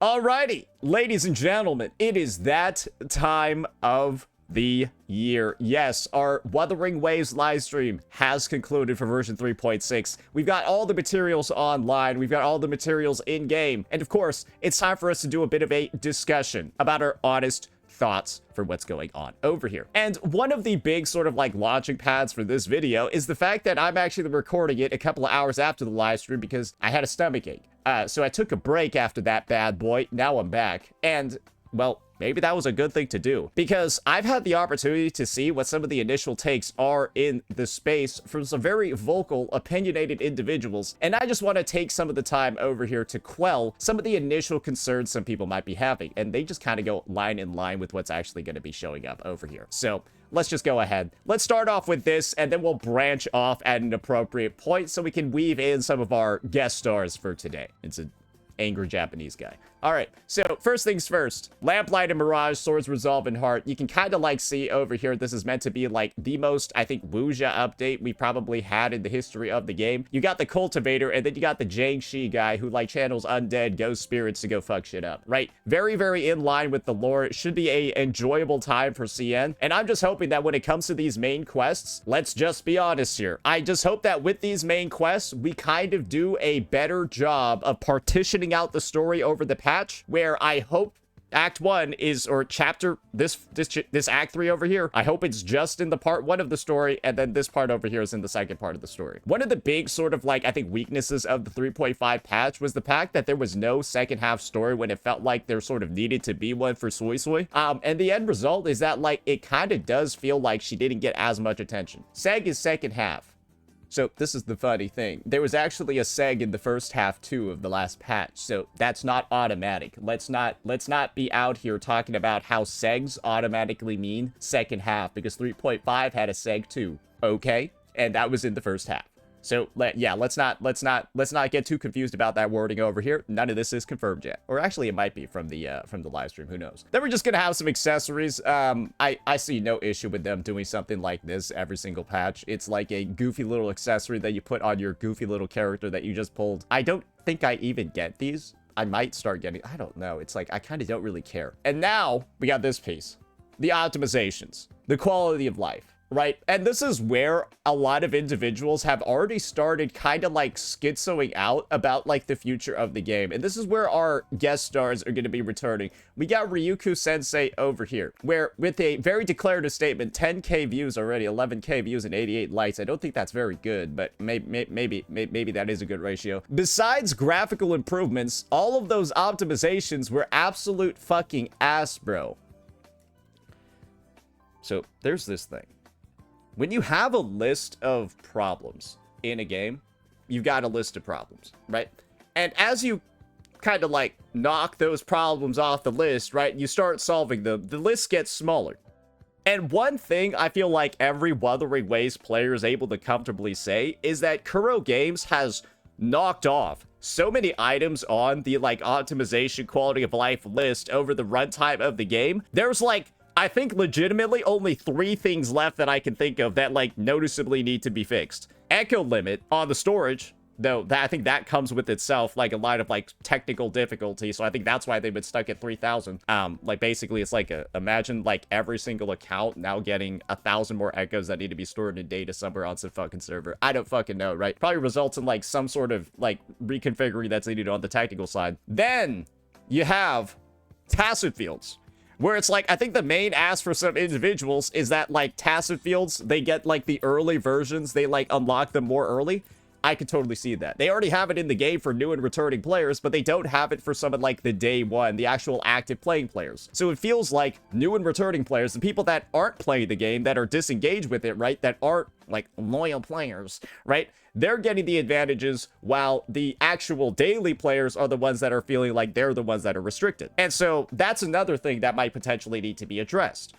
Alrighty, ladies and gentlemen, it is that time of the year. Yes, our Wuthering Waves live stream has concluded for version 3.6. We've got all the materials online, we've got all the materials in-game, and of course, it's time for us to do a bit of a discussion about our honest thoughts for what's going on over here. And one of the big sort of like launching pads for this video is the fact that I'm actually recording it a couple of hours after the live stream because I had a stomach ache. So I took a break after that bad boy. Now I'm back. And, well, maybe that was a good thing to do because I've had the opportunity to see what some of the initial takes are in the space from some very vocal, opinionated individuals. And I just want to take some of the time over here to quell some of the initial concerns some people might be having. And they just kind of go line in line with what's actually going to be showing up over here. So let's just go ahead. Let's start off with this, and then we'll branch off at an appropriate point so we can weave in some of our guest stars for today. It's an angry Japanese guy. All right, so first things first, Lamplight and Mirage, Swords Resolve and Heart. You can kind of like see over here, this is meant to be like the most, I think, Wuxia update we probably had in the history of the game. You got the Cultivator, and then you got the Jiangshi guy who like channels undead ghost spirits to go fuck shit up, right? Very, very in line with the lore. It should be a enjoyable time for CN, and I'm just hoping that when it comes to these main quests, let's just be honest here. I just hope that with these main quests, we kind of do a better job of partitioning out the story over the patch, where I hope Act 1 is, or chapter, this Act 3 over here, I hope it's just in the part 1 of the story, and then this part over here is in the second part of the story. One of the big sort of like, I think, weaknesses of the 3.5 patch was the fact that there was no second half story when it felt like there sort of needed to be one for Sui Sui. And the end result is that, like, it kind of does feel like she didn't get as much attention. Seg is second half. So this is the funny thing. There was actually a seg in the first half too of the last patch. So that's not automatic. Let's not be out here talking about how segs automatically mean second half, because 3.5 had a seg too. Okay? And that was in the first half. So yeah, let's not get too confused about that wording over here. None of this is confirmed yet, or actually it might be from the live stream. Who knows? Then we're just gonna have some accessories. I see no issue with them doing something like this every single patch. It's like a goofy little accessory that you put on your goofy little character that you just pulled. I don't think I even get these. I might start getting. I don't know. It's like I kind of don't really care. And now we got this piece, the optimizations, the quality of life. Right? And this is where a lot of individuals have already started kind of like schizoing out about like the future of the game. And this is where our guest stars are going to be returning. We got Ryuku Sensei over here, where with a very declarative statement, 10k views already, 11k views and 88 likes. I don't think that's very good, but maybe that is a good ratio. Besides graphical improvements, all of those optimizations were absolute fucking ass, bro. So there's this thing. When you have a list of problems in a game, you've got a list of problems, right? And as you kind of like knock those problems off the list, right, you start solving them, the list gets smaller. And one thing I feel like every Wuthering Waves player is able to comfortably say is that Kuro Games has knocked off so many items on the like optimization quality of life list over the runtime of the game. There's like, I think legitimately only 3 things left that I can think of that like noticeably need to be fixed. Echo limit on the storage, though I think that comes with itself like a lot of like technical difficulty, so I think that's why they've been stuck at 3,000. Like basically it's like imagine like every single account now getting 1,000 more echoes that need to be stored in data somewhere on some fucking server. I don't fucking know, right? Probably results in like some sort of like reconfiguring that's needed on the technical side. Then you have tacit fields, where it's like, I think the main ask for some individuals is that like tacit fields, they get like the early versions, they like unlock them more early. I could totally see that. They already have it in the game for new and returning players, but they don't have it for some of like the day one, the actual active playing players. So it feels like new and returning players, the people that aren't playing the game, that are disengaged with it, right, that aren't like loyal players, right, they're getting the advantages, while the actual daily players are the ones that are feeling like they're the ones that are restricted. And so that's another thing that might potentially need to be addressed,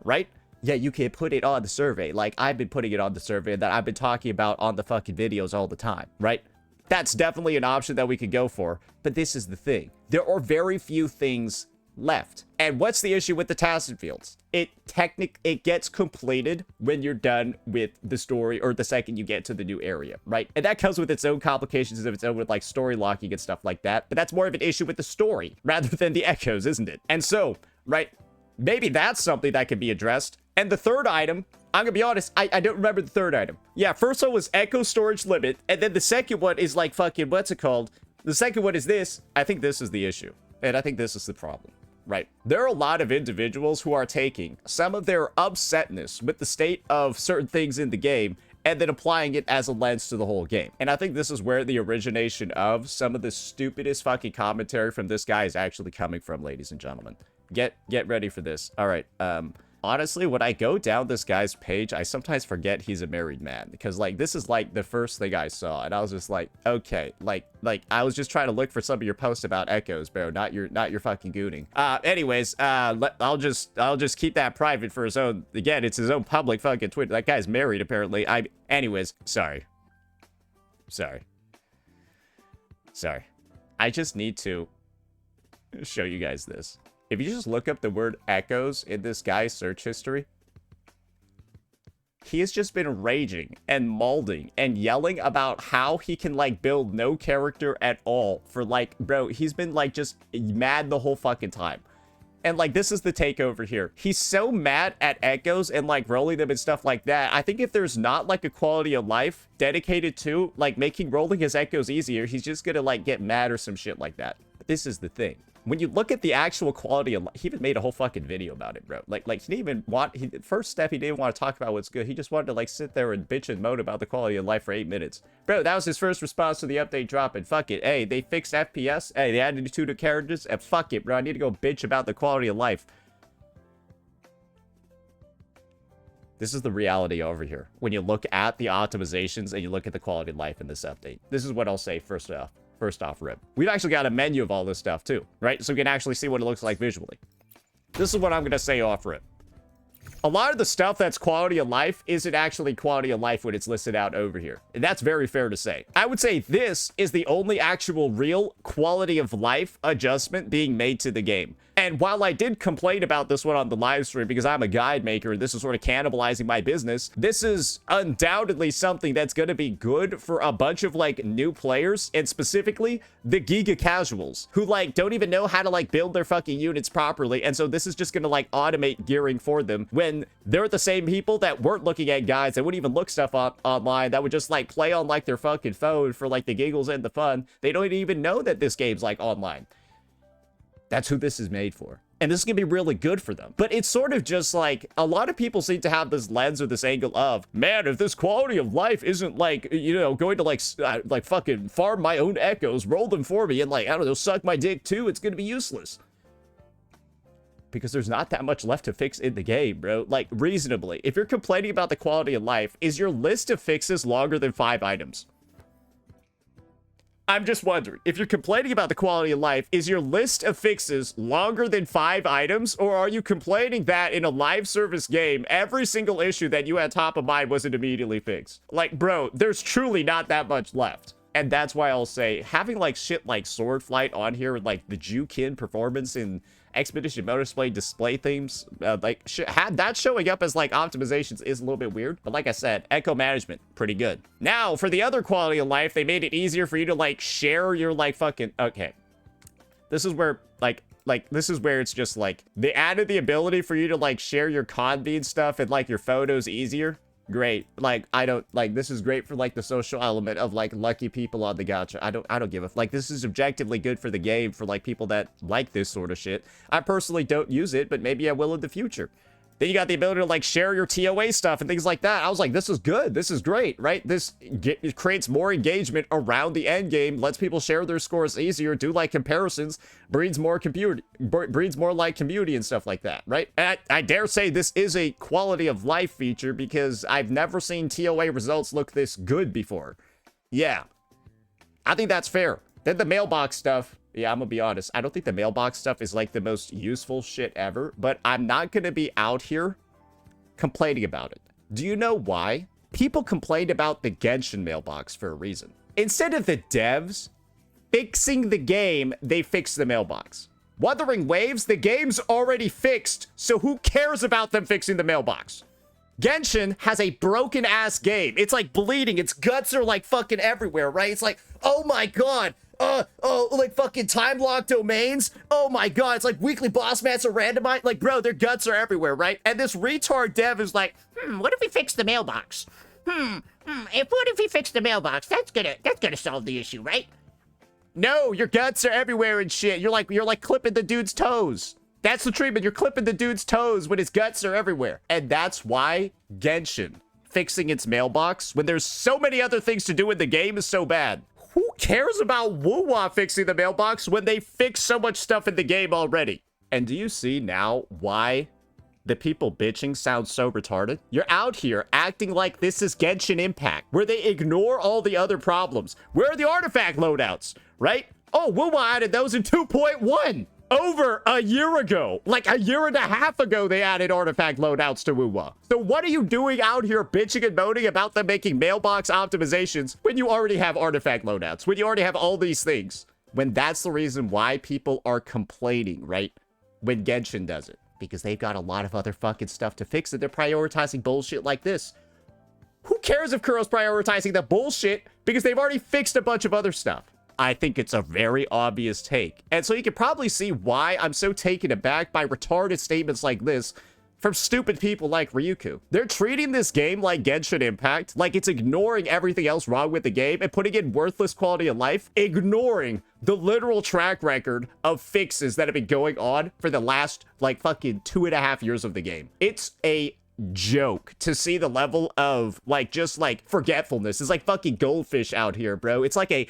right? Yeah, you can put it on the survey. Like, I've been putting it on the survey that I've been talking about on the fucking videos all the time, right? That's definitely an option that we could go for. But this is the thing. There are very few things left. And what's the issue with the tasking fields? It gets completed when you're done with the story or the second you get to the new area, right? And that comes with its own complications of its own with like story locking and stuff like that. But that's more of an issue with the story rather than the echoes, isn't it? And so, right, maybe that's something that could be addressed. And the third item, I'm gonna be honest, I don't remember the third item. Yeah, first one was echo storage limit. And then the second one is like fucking, what's it called? The second one is this. I think this is the issue. And I think this is the problem. Right. There are a lot of individuals who are taking some of their upsetness with the state of certain things in the game and then applying it as a lens to the whole game. And I think this is where the origination of some of the stupidest fucking commentary from this guy is actually coming from, ladies and gentlemen. Get ready for this. All right. Honestly, when I go down this guy's page, I sometimes forget he's a married man because like this is like the first thing I saw and I was just like, okay, like I was just trying to look for some of your posts about echoes, bro, not your fucking gooning. Anyways, I'll just keep that private for his own. Again, it's his own public fucking Twitter. That guy's married apparently. Anyways, sorry. I just need to show you guys this. If you just look up the word echoes in this guy's search history, he has just been raging and molding and yelling about how he can, like, build no character at all for, like, bro, he's been, like, just mad the whole fucking time. And, like, this is the takeover here. He's so mad at echoes and, like, rolling them and stuff like that. I think if there's not, like, a quality of life dedicated to, like, making rolling his echoes easier, he's just gonna, like, get mad or some shit like that. But this is the thing. When you look at the actual quality of life, he even made a whole fucking video about it, bro. Like he didn't even want, first step, he didn't want to talk about what's good. He just wanted to, like, sit there and bitch and moan about the quality of life for 8 minutes. Bro, that was his first response to the update drop, and fuck it. Hey, they fixed FPS. Hey, they added 2 new characters, and fuck it, bro. I need to go bitch about the quality of life. This is the reality over here. When you look at the optimizations and you look at the quality of life in this update. This is what I'll say first off rip. We've actually got a menu of all this stuff too, right? So we can actually see what it looks like visually. This is what I'm gonna say off rip. A lot of the stuff that's quality of life isn't actually quality of life when it's listed out over here. And that's very fair to say. I would say this is the only actual real quality of life adjustment being made to the game. And while I did complain about this one on the live stream because I'm a guide maker and this is sort of cannibalizing my business, this is undoubtedly something that's going to be good for a bunch of, like, new players, and specifically the Giga casuals who, like, don't even know how to, like, build their fucking units properly. And so this is just going to, like, automate gearing for them when they're the same people that weren't looking at guides, that wouldn't even look stuff up online, that would just, like, play on, like, their fucking phone for, like, the giggles and the fun. They don't even know that this game's, like, online. That's who this is made for. And this is going to be really good for them. But it's sort of just like, a lot of people seem to have this lens or this angle of, man, if this quality of life isn't, like, you know, going to, like fucking farm my own echoes, roll them for me, and, like, I don't know, suck my dick too, it's going to be useless. Because there's not that much left to fix in the game, bro. Like, reasonably. If you're complaining about the quality of life, is your list of fixes longer than 5 items? I'm just wondering, if you're complaining about the quality of life, is your list of fixes longer than 5 items? Or are you complaining that in a live service game, every single issue that you had top of mind wasn't immediately fixed? Like, bro, there's truly not that much left. And that's why I'll say, having, like, shit like Sword Flight on here with, like, the Jukin performance and Expedition Motorsport display themes, had that showing up as, like, optimizations is a little bit weird. But like I said, echo management, pretty good. Now, for the other quality of life, they made it easier for you to, like, share your, like, fucking... Okay. This is where, this is where it's just, like, they added the ability for you to, like, share your con bead stuff and, like, your photos easier. Great. Like, I don't, like, this is great for, like, the social element of, like, lucky people on the gacha. I don't give a, like, this is objectively good for the game for, like, people that like this sort of shit. I personally don't use it, but maybe I will in the future. Then you got the ability to, like, share your TOA stuff and things like that. I was like, this is good. This is great, right? This creates more engagement around the end game, lets people share their scores easier, do, like, comparisons, breeds more like community and stuff like that, right? And I dare say this is a quality of life feature because I've never seen TOA results look this good before. Yeah. I think that's fair. Then the mailbox stuff. Yeah, I'm gonna be honest. I don't think the mailbox stuff is, like, the most useful shit ever, but I'm not gonna be out here complaining about it. Do you know why? People complained about the Genshin mailbox for a reason. Instead of the devs fixing the game, they fixed the mailbox. Wuthering Waves, the game's already fixed, so who cares about them fixing the mailbox? Genshin has a broken ass game. It's like bleeding. Its guts are like fucking everywhere, right? It's like, oh my god. Like fucking time locked domains. Oh my god. It's like weekly boss mats are randomized. Like, bro, their guts are everywhere, right? And this retard dev is like, what if we fix the mailbox? What if we fix the mailbox? That's gonna solve the issue, right? No, your guts are everywhere and shit. You're like clipping the dude's toes. That's the treatment. You're clipping the dude's toes when his guts are everywhere. And that's why Genshin fixing its mailbox when there's so many other things to do in the game is so bad. Who cares about Wuwa fixing the mailbox when they fix so much stuff in the game already? And do you see now why the people bitching sound so retarded? You're out here acting like this is Genshin Impact, where they ignore all the other problems. Where are the artifact loadouts, right? Oh, Wuwa added those in 2.1. Over a year ago. Like a year and a half ago, they added artifact loadouts to Wuwa. So what are you doing out here bitching and moaning about them making mailbox optimizations when you already have artifact loadouts, when you already have all these things? When that's the reason why people are complaining, right? When Genshin does it. Because they've got a lot of other fucking stuff to fix and they're prioritizing bullshit like this. Who cares if Kuro's prioritizing the bullshit because they've already fixed a bunch of other stuff? I think it's a very obvious take. And so you can probably see why I'm so taken aback by retarded statements like this from stupid people like Ryuku. They're treating this game like Genshin Impact, like it's ignoring everything else wrong with the game and putting in worthless quality of life, ignoring the literal track record of fixes that have been going on for the last, like, fucking 2.5 years of the game. It's a joke to see the level of just forgetfulness. It's like fucking goldfish out here, bro. It's like a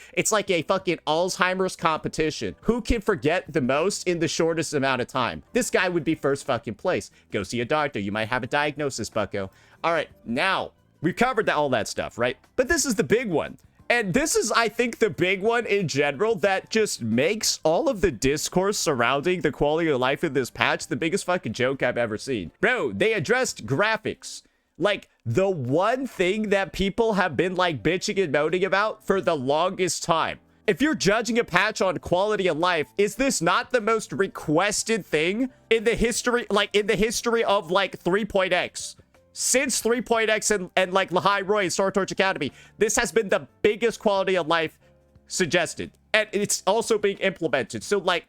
fucking Alzheimer's competition. Who can forget the most in the shortest amount of time? This guy would be first fucking place. Go see a doctor. You might have a diagnosis, bucko. All right, now we've covered all that stuff, right? But this is the big one. And this is, I think, the big one in general that just makes all of the discourse surrounding the quality of life in this patch the biggest fucking joke I've ever seen. Bro, they addressed graphics. Like, the one thing that people have been, like, bitching and moaning about for the longest time. If you're judging a patch on quality of life, is this not the most requested thing in the history, of, 3.x? Since 3.x and like Lahai Roy and Star Torch Academy, this has been the biggest quality of life suggested. And it's also being implemented. So, like,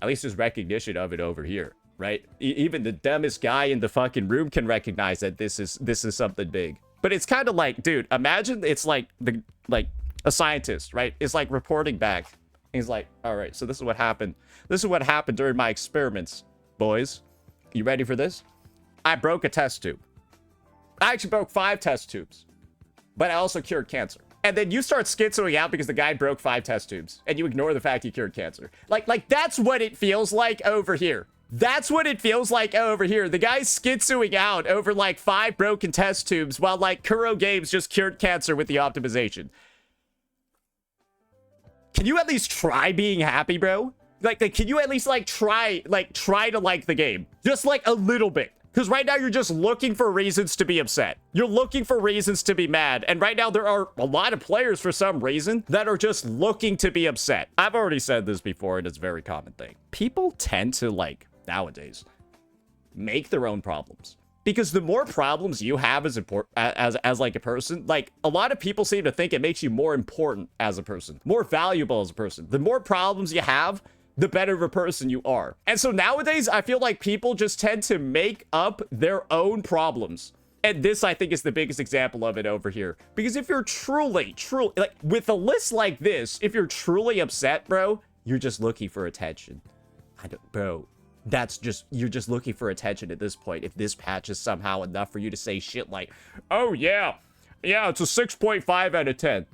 at least there's recognition of it over here, right? Even the dumbest guy in the fucking room can recognize that this is something big. But it's kind of like, dude, imagine it's like a scientist, right? It's like reporting back. He's like, all right, so this is what happened. This is what happened during my experiments, boys. You ready for this? I broke a test tube. I actually broke 5 test tubes. But I also cured cancer. And then you start schizoing out because the guy broke 5 test tubes. And you ignore the fact he cured cancer. Like that's what it feels like over here. That's what it feels like over here. The guy's schizoing out over like 5 broken test tubes while like Kuro Games just cured cancer with the optimization. Can you at least try being happy, bro? Like, can you at least, try to like the game? Just, a little bit. Because right now, you're just looking for reasons to be upset. You're looking for reasons to be mad. And right now, there are a lot of players, for some reason, that are just looking to be upset. I've already said this before, and it's a very common thing. People tend to, nowadays, make their own problems. Because the more problems you have as a person, a lot of people seem to think it makes you more important as a person. More valuable as a person. The more problems you have, the better of a person you are. And so nowadays, I feel like people just tend to make up their own problems. And this, I think, is the biggest example of it over here. Because if you're truly, with a list like this, if you're truly upset, bro, you're just looking for attention. Bro, you're just looking for attention at this point. If this patch is somehow enough for you to say shit like, oh yeah, it's a 6.5 out of 10.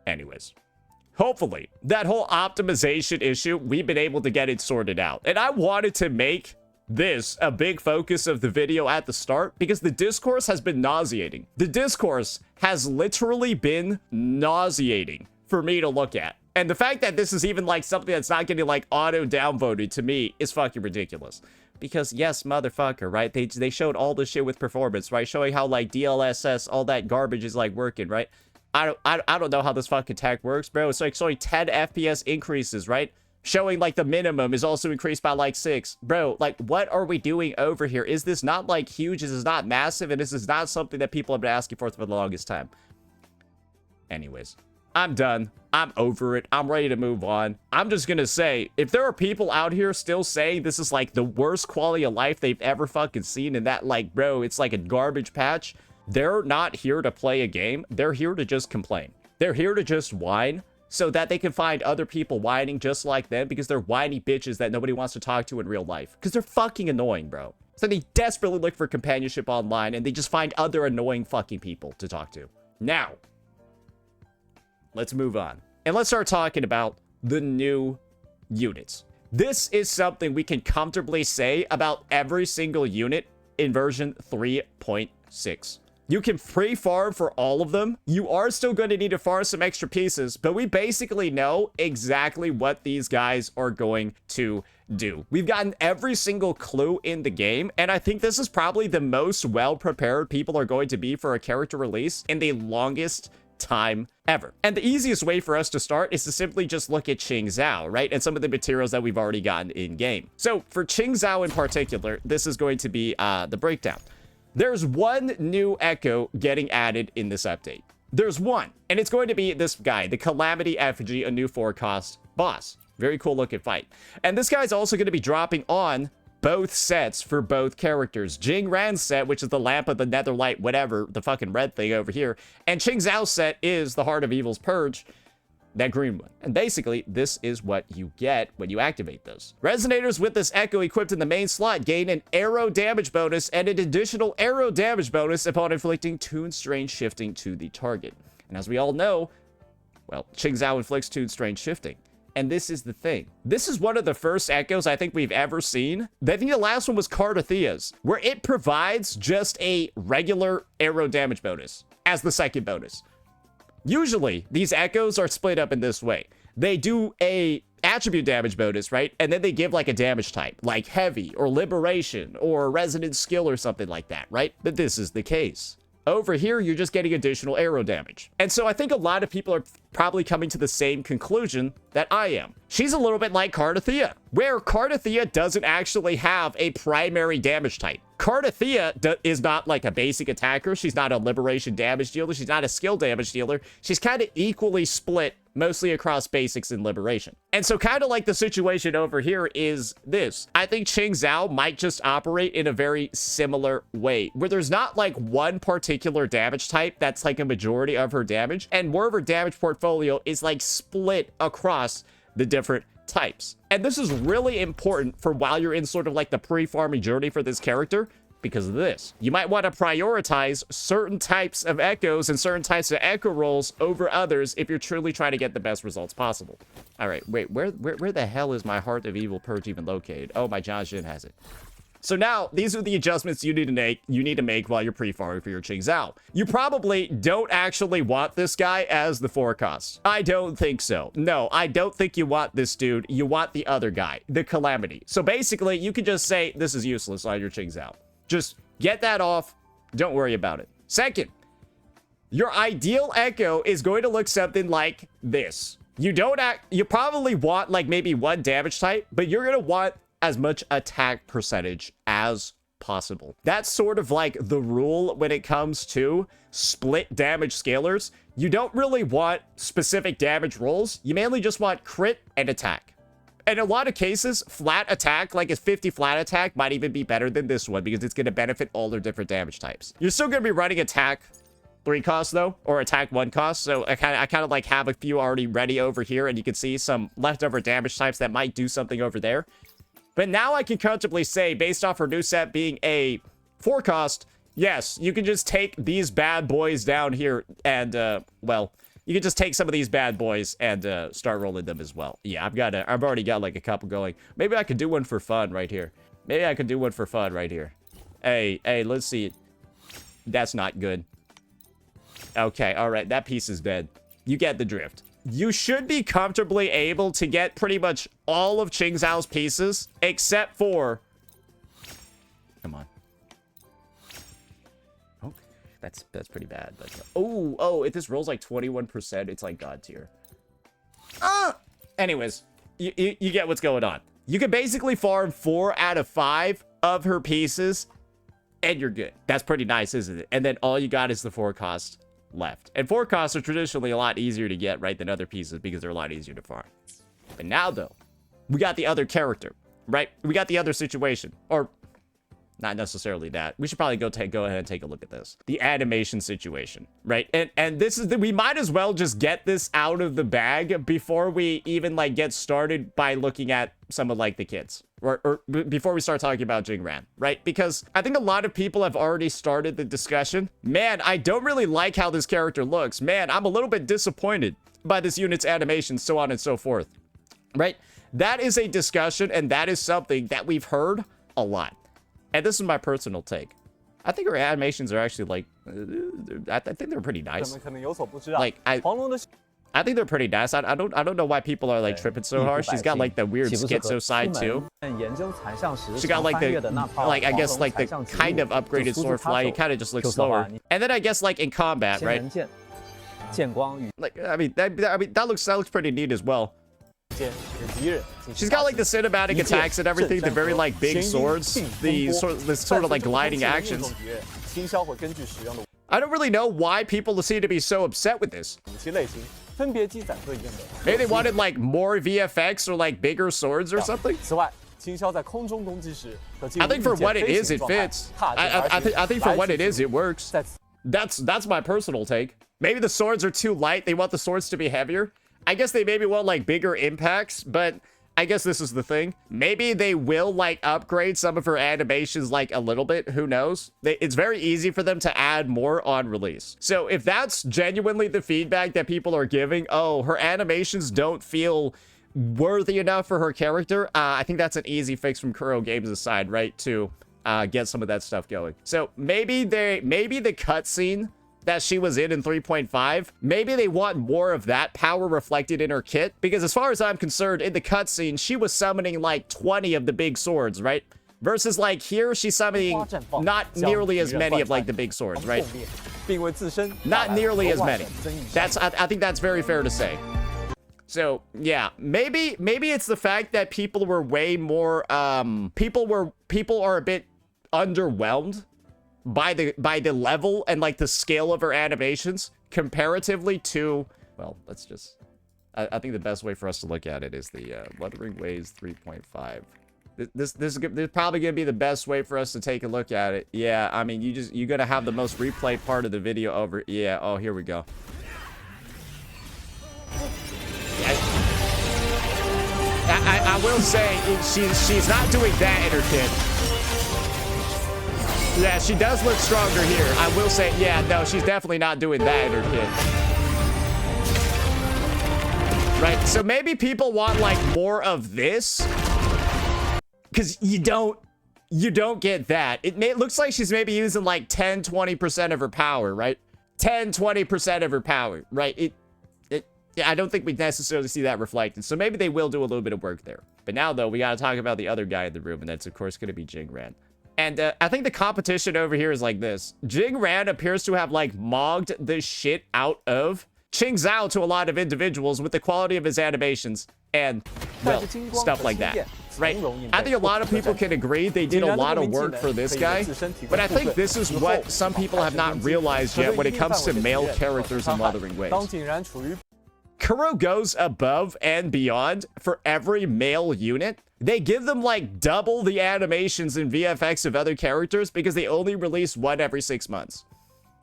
Anyways, hopefully, that whole optimization issue, we've been able to get it sorted out. And I wanted to make this a big focus of the video at the start because the discourse has been nauseating. The discourse has literally been nauseating for me to look at. And the fact that this is even something that's not getting auto downvoted to me is fucking ridiculous. Because, yes, motherfucker, right? They showed all the shit with performance, right? Showing how, like, DLSS, all that garbage is, like, working, right? I don't know how this fucking tech works, bro. It's like showing 10 FPS increases, right? Showing, like, the minimum is also increased by, like, 6. Bro, like, what are we doing over here? Is this not, like, huge? Is this not massive? And this is not something that people have been asking for the longest time. Anyways, I'm done. I'm over it. I'm ready to move on. I'm just gonna say, if there are people out here still saying this is, like, the worst quality of life they've ever fucking seen, and that, like, bro, it's like a garbage patch, they're not here to play a game. They're here to just complain. They're here to just whine, so that they can find other people whining just like them, because they're whiny bitches that nobody wants to talk to in real life. Because they're fucking annoying, bro. So they desperately look for companionship online, and they just find other annoying fucking people to talk to. Now, let's move on. And let's start talking about the new units. This is something we can comfortably say about every single unit in version 3.6. You can pre-farm for all of them. You are still going to need to farm some extra pieces, but we basically know exactly what these guys are going to do. We've gotten every single clue in the game, and I think this is probably the most well-prepared people are going to be for a character release in the longest time ever. And the easiest way for us to start is to simply just look at Qing Zhao, right? And some of the materials that we've already gotten in game. So for Qing Zhao in particular, this is going to be the breakdown. There's one new Echo getting added in this update. There's one, and it's going to be this guy, the Calamity Effigy, a new 4-cost boss. Very cool looking fight. And this guy's also going to be dropping on both sets for both characters. Jing Ran's set, which is the Lamp of the Netherlight, whatever, the fucking red thing over here. And Qing Zhao's set is the Heart of Evil's Purge, that green one. And basically, this is what you get when you activate this. Resonators with this Echo equipped in the main slot gain an arrow damage bonus and an additional arrow damage bonus upon inflicting Toon Strain Shifting to the target. And as we all know, well, Qing Zhao inflicts Toon Strain Shifting. And this is the thing. This is one of the first Echoes I think we've ever seen. I think the last one was Cardathea's, where it provides just a regular arrow damage bonus as the second bonus. Usually, these Echoes are split up in this way. They do a attribute damage bonus, right? And then they give like a damage type, like Heavy or Liberation or Resonant Skill or something like that, right? But this is the case. Over here, you're just getting additional arrow damage. And so I think a lot of people are probably coming to the same conclusion that I am. She's a little bit like Cardathea, where Cardathea doesn't actually have a primary damage type. Cardathea is not like a basic attacker. She's not a liberation damage dealer. She's not a skill damage dealer. She's kind of equally split mostly across basics and liberation. And so kind of like the situation over here is this. I think Qing Zhao might just operate in a very similar way, where there's not like one particular damage type that's like a majority of her damage, and more of her damage portfolio is like split across the different types. And this is really important for while you're in sort of like the pre-farming journey for this character, because of this. You might want to prioritize certain types of Echoes and certain types of Echo rolls over others if you're truly trying to get the best results possible. All right, wait, where the hell is my Heart of Evil Purge even located? Oh, my John Jin has it. So now, these are the adjustments you need to make while you're pre-farming for your Qing Zhao. You probably don't actually want this guy as the 4-cost. I don't think so. No, I don't think you want this dude. You want the other guy, the Calamity. So basically, you can just say, this is useless on your Qing Zhao. Just get that off. Don't worry about it. Second, your ideal Echo is going to look something like this. You probably want like maybe one damage type, but you're going to want as much attack percentage as possible. That's sort of like the rule when it comes to split damage scalars. You don't really want specific damage rolls. You mainly just want crit and attack. In a lot of cases, flat attack, like a 50 flat attack, might even be better than this one because it's going to benefit all their different damage types. You're still going to be running attack 3 costs though, or attack 1 cost. So I kind of like have a few already ready over here, and you can see some leftover damage types that might do something over there. But now I can comfortably say, based off her new set being a 4 cost, yes, you can just take these bad boys down here and, well, you can just take some of these bad boys and start rolling them as well. Yeah, I've already got like a couple going. Maybe I could do one for fun right here. Maybe I could do one for fun right here. Hey, let's see. That's not good. Okay, all right, that piece is dead. You get the drift. You should be comfortably able to get pretty much all of Qing Zhao's pieces, except for that's pretty bad. But oh, if this rolls like 21%, it's like god tier. Anyways, you get what's going on. You can basically farm 4 out of 5 of her pieces, and you're good. That's pretty nice, isn't it? And then all you got is the 4 cost left. And 4 costs are traditionally a lot easier to get, right, than other pieces because they're a lot easier to farm. But now, though, we got the other character, right? We got the other situation. Or not necessarily that. We should probably go ahead and take a look at this. The animation situation, right? And this is we might as well just get this out of the bag before we even like get started by looking at some of like the kids. Or before we start talking about Jingran, right? Because I think a lot of people have already started the discussion. Man, I don't really like how this character looks. Man, I'm a little bit disappointed by this unit's animation, so on and so forth, right? That is a discussion, and that is something that we've heard a lot. And this is my personal take. I think her animations are actually like, I think they're pretty nice. Like, I think they're pretty nice. I don't know why people are like tripping so hard. She's got like the weird schizo side too. She got like the I guess like the kind of upgraded sword fly. It kind of just looks slower. And then I guess like in combat, right? Like I mean that looks pretty neat as well. She's got like the cinematic attacks and everything, the very like big swords, the sort of like gliding actions. I don't really know why people seem to be so upset with this. Maybe they wanted like more VFX or like bigger swords or something. I think for what it is, it fits. I think for what it is, it works. That's my personal take. Maybe the swords are too light. They want the swords to be heavier. I guess they maybe want like bigger impacts, but I guess this is the thing. Maybe they will like upgrade some of her animations like a little bit. Who knows? It's very easy for them to add more on release. So if that's genuinely the feedback that people are giving, oh, her animations don't feel worthy enough for her character, I think that's an easy fix from Kuro Games' side, right? To get some of that stuff going. So maybe the cutscene that she was in 3.5, maybe they want more of that power reflected in her kit, because as far as I'm concerned, in the cutscene, she was summoning like 20 of the big swords, right? Versus like here, she's summoning not nearly as many of like the big swords, right? Not nearly as many. I think that's very fair to say. So yeah, maybe it's the fact that people were way more, people are a bit underwhelmed by the level and like the scale of her animations comparatively to, well, let's just, I think the best way for us to look at it is the Wuthering Waves 3.5. This is probably gonna be the best way for us to take a look at it. Yeah, I mean, you're gonna have the most replay part of the video over. Yeah, oh, here we go. I will say she's not doing that in her kit. Yeah, she does look stronger here. I will say, yeah, no, she's definitely not doing that in her kit. Right, so maybe people want like more of this, because you don't get that. It looks like she's maybe using like 10-20% of her power, right? 10-20% of her power, right? Yeah, I don't think we necessarily see that reflected. So maybe they will do a little bit of work there. But now though, we got to talk about the other guy in the room, and that's of course going to be Jingran. And I think the competition over here is like this. Jingran appears to have like mogged the shit out of Qingzhao to a lot of individuals with the quality of his animations and, well, stuff like that, right? I think a lot of people can agree they did a lot of work for this guy, but I think this is what some people have not realized yet when it comes to male characters in Wuthering Waves. Kuro goes above and beyond for every male unit. They give them like double the animations and VFX of other characters because they only release one every 6 months.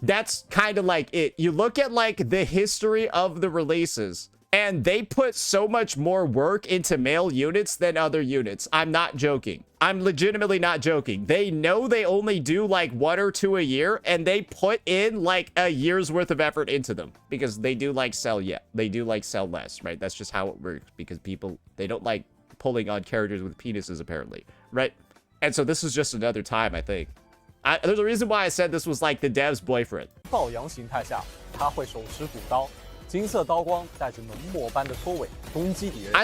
That's kind of like it. You look at like the history of the releases and they put so much more work into male units than other units. I'm not joking. I'm legitimately not joking. They know they only do like 1 or 2 a year and they put in like a year's worth of effort into them because they do like sell, they do like sell less, right? That's just how it works because people, they don't like pulling on characters with penises apparently, right? And so this is just another time, I think. There's a reason why I said this was like the dev's boyfriend. I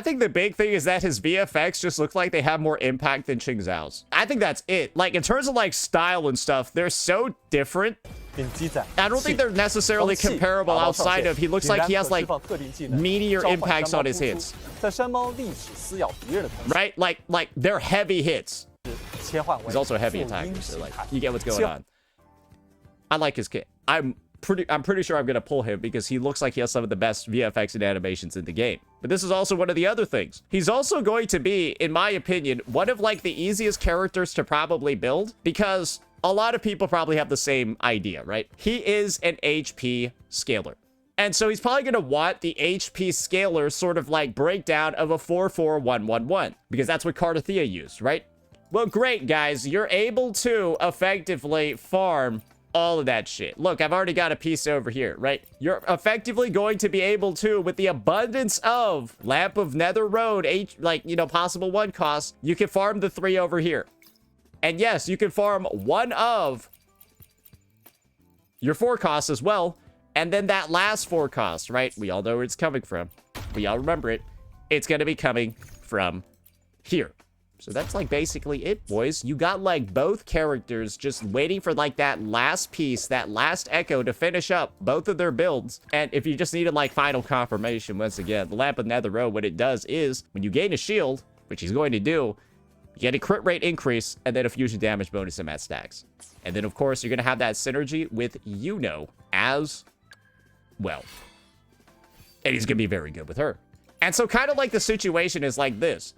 think the big thing is that his VFX just look like they have more impact than Qingzhao's. I think that's it. Like in terms of like style and stuff, they're so different I don't think they're necessarily comparable outside of he looks like he has like meteor impacts on his hits. Right? Like they're heavy hits. He's also a heavy attacker, so like you get what's going on. I like his kit. I'm pretty sure I'm gonna pull him because he looks like he has some of the best VFX and animations in the game. But this is also one of the other things. He's also going to be, in my opinion, one of like the easiest characters to probably build because a lot of people probably have the same idea, right? He is an HP scaler. And so he's probably going to want the HP scaler sort of like breakdown of a 4-4-1-1-1 because that's what Cardathea used, right? Well, great, guys. You're able to effectively farm all of that shit. Look, I've already got a piece over here, right? You're effectively going to be able to, with the abundance of Lamp of Nether Road, possible 1 cost, you can farm the 3 over here. And yes, you can farm 1 of your 4 costs as well. And then that last 4 costs, right? We all know where it's coming from. We all remember it. It's going to be coming from here. So that's like basically it, boys. You got like both characters just waiting for like that last piece, that last echo to finish up both of their builds. And if you just needed like final confirmation, once again, the Lamp of Nether Road, what it does is when you gain a shield, which he's going to do, you get a crit rate increase and then a fusion damage bonus in that stacks. And then of course you're going to have that synergy with Yuno as well. And he's going to be very good with her. And so kind of like the situation is like this.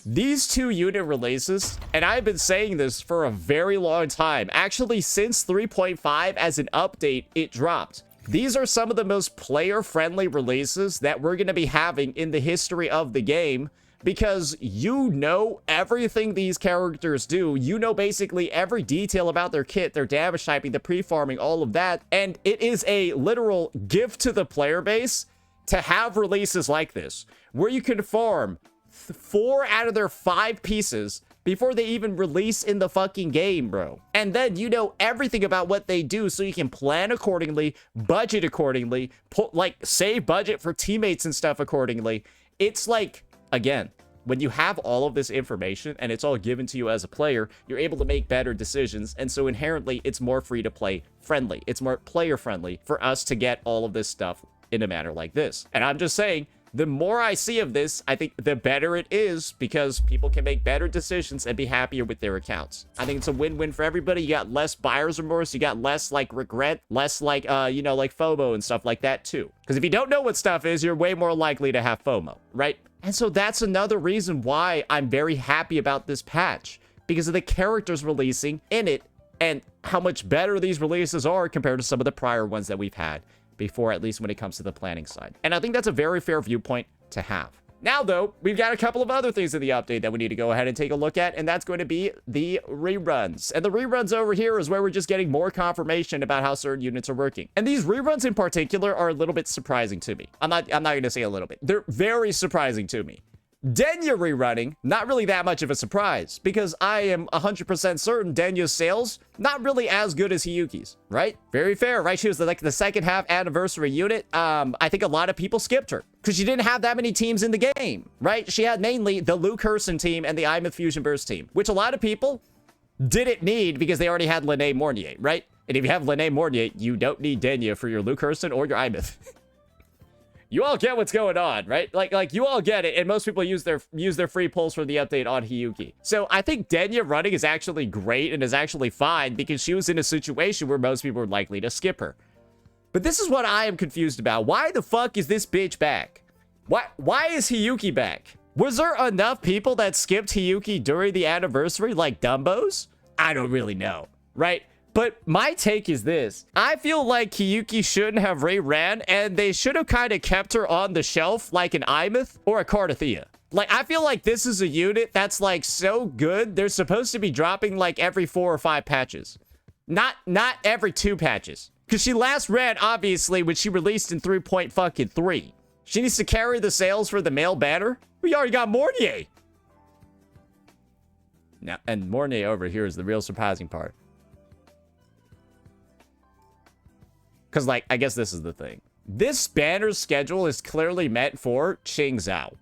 These 2 unit releases, and I've been saying this for a very long time, actually since 3.5 as an update, it dropped. These are some of the most player-friendly releases that we're going to be having in the history of the game because you know everything these characters do. You know basically every detail about their kit, their damage typing, the pre-farming, all of that. And it is a literal gift to the player base to have releases like this, where you can farm 4 out of their 5 pieces before they even release in the fucking game, bro. And then you know everything about what they do so you can plan accordingly, budget accordingly, save budget for teammates and stuff accordingly. It's like, again, when you have all of this information and it's all given to you as a player, you're able to make better decisions. And so inherently, it's more free to play friendly. It's more player friendly for us to get all of this stuff in a manner like this. And I'm just saying, the more I see of this, I think the better it is because people can make better decisions and be happier with their accounts. I think it's a win-win for everybody. You got less buyer's remorse. You got less like regret, less like, like FOMO and stuff like that too. Because if you don't know what stuff is, you're way more likely to have FOMO, right? And so that's another reason why I'm very happy about this patch because of the characters releasing in it and how much better these releases are compared to some of the prior ones that we've had before, at least when it comes to the planning side. And I think that's a very fair viewpoint to have. Now, though, we've got a couple of other things in the update that we need to go ahead and take a look at, and that's going to be the reruns. And the reruns over here is where we're just getting more confirmation about how certain units are working. And these reruns in particular are a little bit surprising to me. I'm not going to say a little bit. They're very surprising to me. Denya rerunning, not really that much of a surprise, because I am 100% certain Denya's sales, not really as good as Hiyuki's, right? Very fair, right? She was like the second half anniversary unit. I think a lot of people skipped her, because she didn't have that many teams in the game, right? She had mainly the Luke Herson team and the Imith Fusion Burst team, which a lot of people didn't need because they already had Lene Mornier, right? And if you have Lene Mornier, you don't need Denya for your Luke Herson or your Imith. You all get what's going on, right? Like you all get it, and most people use their free pulls for the update on Hiyuki. So I think Denya running is actually great and is actually fine because she was in a situation where most people were likely to skip her. But this is what I am confused about. Why the fuck is this bitch back? Why is Hiyuki back? Was there enough people that skipped Hiyuki during the anniversary like Dumbos? I don't really know, right? But my take is this. I feel like Hiyuki shouldn't have reran, and they should have kind of kept her on the shelf like an Imith or a Cardathea. Like, I feel like this is a unit that's, like, so good, they're supposed to be dropping, like, every 4 or 5 patches. Not every 2 patches. Because she last ran, obviously, when she released in 3.3. She needs to carry the sales for the male banner. We already got Mornier. Now, and Mornier over here is the real surprising part. Because, like, I guess this is the thing. This banner's schedule is clearly meant for Qing Zhao.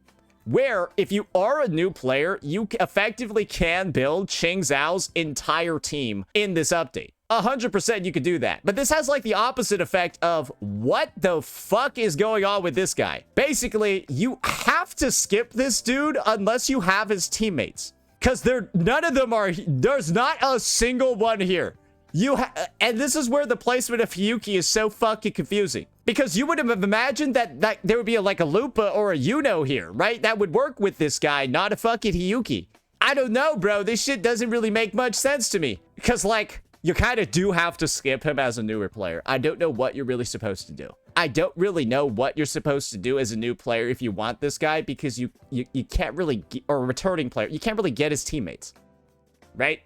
Where, if you are a new player, you effectively can build Qing Zhao's entire team in this update. 100% you could do that. But this has like the opposite effect of what the fuck is going on with this guy? Basically, you have to skip this dude unless you have his teammates. Because none of them are, there's not a single one here. And this is where the placement of Hiyuki is so fucking confusing. Because you would have imagined that there would be like a Lupa or a Yuno here, right? That would work with this guy, not a fucking Hiyuki. I don't know, bro. This shit doesn't really make much sense to me. Because, like, you kind of do have to skip him as a newer player. I don't know what you're really supposed to do. I don't really know what you're supposed to do as a new player if you want this guy, because you can't really, or a returning player, you can't really get his teammates, right?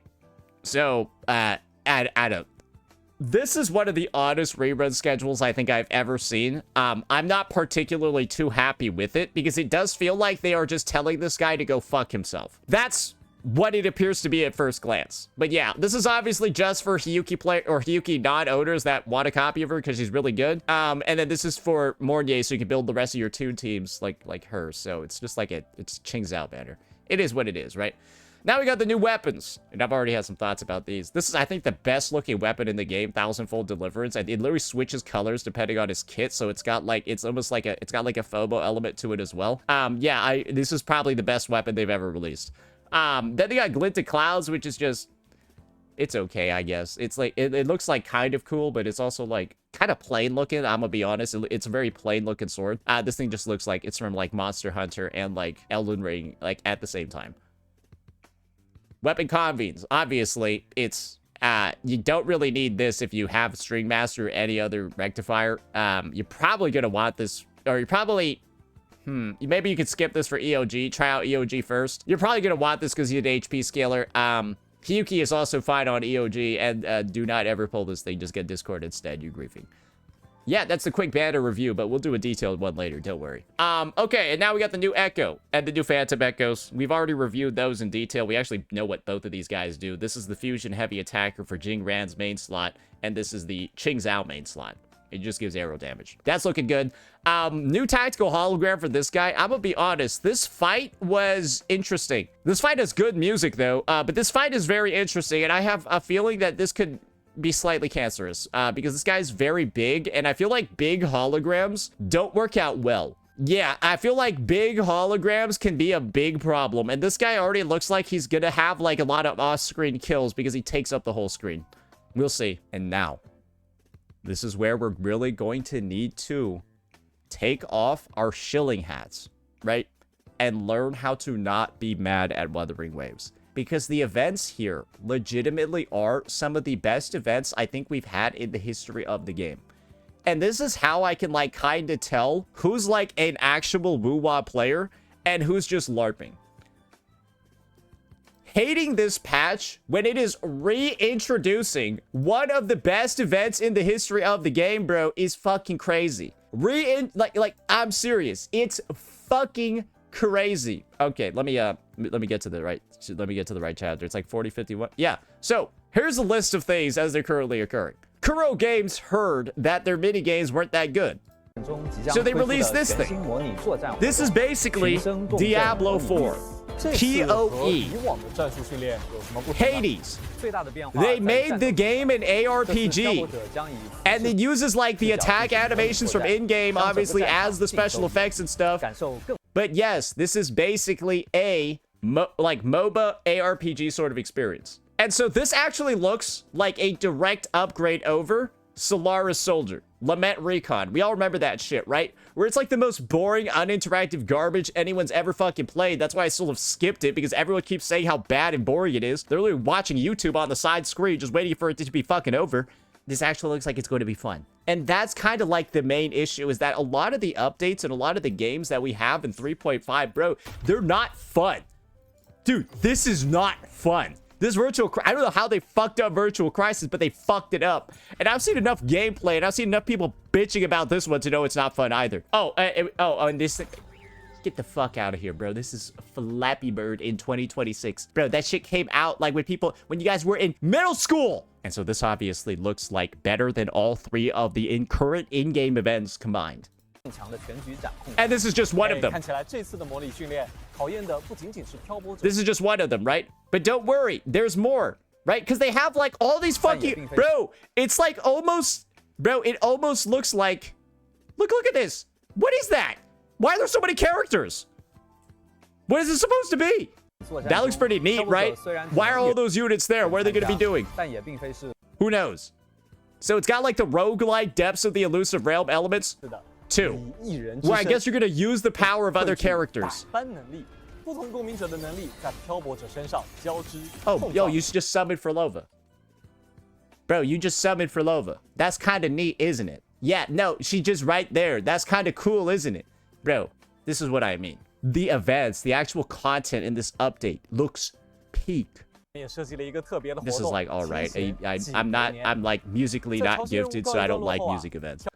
So, I don't. This is one of the oddest rerun schedules I think I've ever seen. I'm not particularly too happy with it, because it does feel like they are just telling this guy to go fuck himself. That's what it appears to be at first glance. But yeah, this is obviously just for Hiyuki player or Hiyuki non-owners that want a copy of her because she's really good. And then this is for Mornier, so you can build the rest of your two teams like her. So it's just like it's Ching's out banner. It is what it is, right? Now we got the new weapons, and I've already had some thoughts about these. This is, I think, the best looking weapon in the game, Thousandfold Deliverance, and it literally switches colors depending on his kit, so it's got like, it's almost like it's got like a FOMO element to it as well. Yeah, this is probably the best weapon they've ever released. Then they got Glinted Clouds, which is just, it's okay, I guess. It's like, it looks like kind of cool, but it's also like kind of plain looking. I'm gonna be honest, it's a very plain looking sword. This thing just looks like it's from like Monster Hunter and like Elden Ring, like at the same time. Weapon convenes. Obviously, it's, you don't really need this if you have String Master or any other rectifier. You're probably gonna want this, or you're probably, maybe you could skip this for EOG. Try out EOG first. You're probably gonna want this because you have an HP scaler. Hiyuki is also fine on EOG, and do not ever pull this thing. Just get Discord instead, you griefing. Yeah, that's a quick banner review, but we'll do a detailed one later, don't worry. Okay, and now we got the new Echo and the new Phantom Echoes. We've already reviewed those in detail. We actually know what both of these guys do. This is the Fusion Heavy Attacker for Jing Ran's main slot, and this is the Ching Zhao main slot. It just gives arrow damage. That's looking good. New tactical hologram for this guy. I'm gonna be honest, this fight was interesting. This fight has good music, though, but this fight is very interesting, and I have a feeling that this could be slightly cancerous, because this guy's very big, and I feel like big holograms don't work out well. Yeah, I feel like big holograms can be a big problem, and this guy already looks like he's gonna have like a lot of off-screen kills because he takes up the whole screen. We'll see. And now, this is where we're really going to need to take off our shilling hats, right? And learn how to not be mad at Wuthering Waves. Because the events here legitimately are some of the best events I think we've had in the history of the game. And this is how I can like kind of tell who's like an actual Wuwa player and who's just LARPing. Hating this patch when it is reintroducing one of the best events in the history of the game, bro, is fucking crazy. Like I'm serious. It's fucking crazy. Okay, let me get to the right chapter. It's like 4051. Yeah. So here's a list of things as they're currently occurring. Kuro Games heard that their mini games weren't that good, so they released this thing. This is basically Diablo 4. PoE. Hades. They made the game an ARPG, and it uses like the attack animations from in-game, obviously, as the special effects and stuff. But yes, this is basically a MOBA ARPG sort of experience. And so this actually looks like a direct upgrade over Solaris Soldier, Lament Recon. We all remember that shit, right? Where it's like the most boring, uninteractive garbage anyone's ever fucking played. That's why I sort of skipped it, because everyone keeps saying how bad and boring it is. They're literally watching YouTube on the side screen, just waiting for it to be fucking over. This actually looks like it's going to be fun. And that's kind of like the main issue, is that a lot of the updates and a lot of the games that we have in 3.5, bro, they're not fun. Dude, this is not fun. This I don't know how they fucked up Virtual Crisis, but they fucked it up. And I've seen enough gameplay, and I've seen enough people bitching about this one to know it's not fun either. And this thing, get the fuck out of here, bro. This is Flappy Bird in 2026. Bro, that shit came out like when you guys were in middle school. And so this obviously looks like better than all three of the current in-game events combined. And this is just one of them. This is just one of them, right? But don't worry, there's more. right? Because they have like all these fucking... Bro, it's like almost... Bro, it almost looks like... Look at this. What is that? Why are there so many characters? What is it supposed to be? That looks pretty neat, right? Why are all those units there? What are they going to be doing? Who knows? So it's got like the roguelike depths of the elusive realm elements. 2. Where I guess you're going to use the power of other characters. Oh, yo, you just summoned for Lova. Bro, you just summoned for Lova. That's kind of neat, isn't it? Yeah, no, she's just right there. That's kind of cool, isn't it? Bro, this is what I mean. The events, the actual content in this update looks peak. This is like, all right. I'm like musically not gifted, so I don't like music events.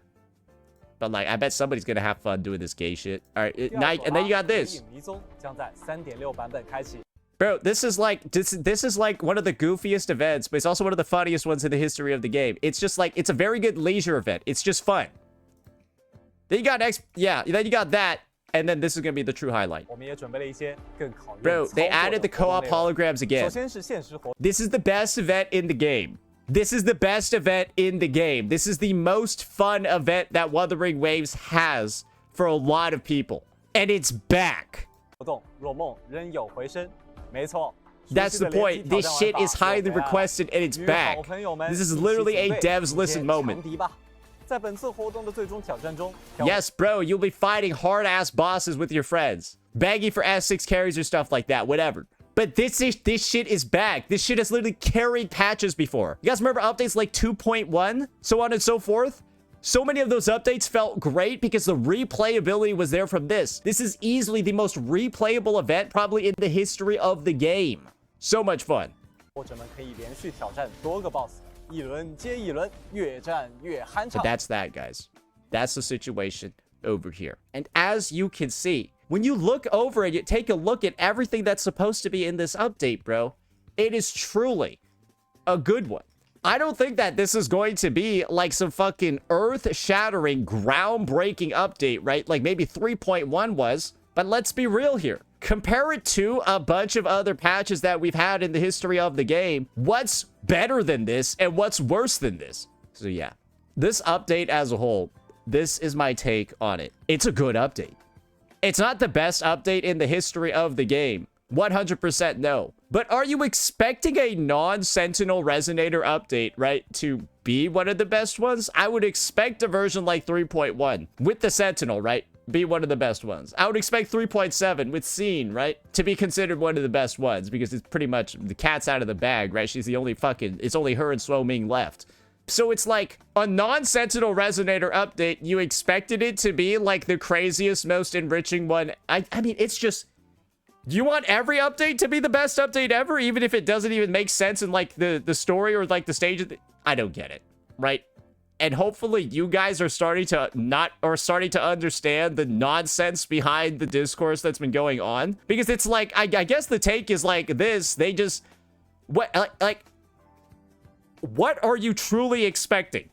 But like, I bet somebody's gonna have fun doing this gay shit. All right, and then you got this. Bro, this is like one of the goofiest events, but it's also one of the funniest ones in the history of the game. It's just like, it's a very good leisure event. It's just fun. Then you got then you got that, and then this is gonna be the true highlight. Bro, they added the co-op holograms again. This is the best event in the game. This is the best event in the game. This is the most fun event that Wuthering Waves has for a lot of people. And it's back. That's the point. This shit is highly requested and it's back. This is literally a devs listen moment. Yes, bro, you'll be fighting hard-ass bosses with your friends. Begging for S6 carries or stuff like that, whatever. But this shit is back. This shit has literally carried patches before. You guys remember updates like 2.1? So on and so forth? So many of those updates felt great because the replayability was there from this. This is easily the most replayable event probably in the history of the game. So much fun. But that's that, guys. That's the situation over here. And as you can see, when you look over and you take a look at everything that's supposed to be in this update, bro, it is truly a good one. I don't think that this is going to be like some fucking earth-shattering, groundbreaking update, right? Like maybe 3.1 was, but let's be real here. Compare it to a bunch of other patches that we've had in the history of the game. What's better than this and what's worse than this? So yeah, this update as a whole, this is my take on it. It's a good update. It's not the best update in the history of the game. 100% no. But are you expecting a non-Sentinel Resonator update, right, to be one of the best ones? I would expect a version like 3.1 with the Sentinel, right, be one of the best ones. I would expect 3.7 with Scene, right, to be considered one of the best ones because it's pretty much the cat's out of the bag, right? She's the only it's only her and Suo Ming left. So it's like a non-Sentinel Resonator update. You expected it to be like the craziest, most enriching one. I mean, it's just... Do you want every update to be the best update ever, even if it doesn't even make sense in like the story or like the stage of the... I don't get it, right? And hopefully you guys are starting to understand the nonsense behind the discourse that's been going on, because it's like I guess the take is like this. They just what are you truly expecting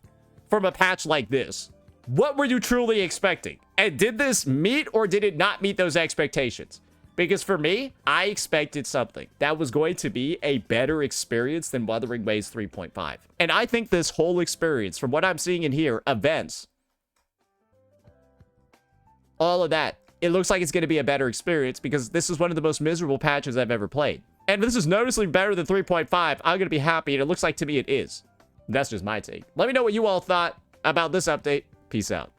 from a patch like this? What were you truly expecting? And did this meet or did it not meet those expectations? Because for me, I expected something that was going to be a better experience than Wuthering Waves 3.5. And I think this whole experience, from what I'm seeing in here, events, all of that, it looks like it's going to be a better experience because this is one of the most miserable patches I've ever played. And if this is noticeably better than 3.5, I'm going to be happy, and it looks like to me it is. That's just my take. Let me know what you all thought about this update. Peace out.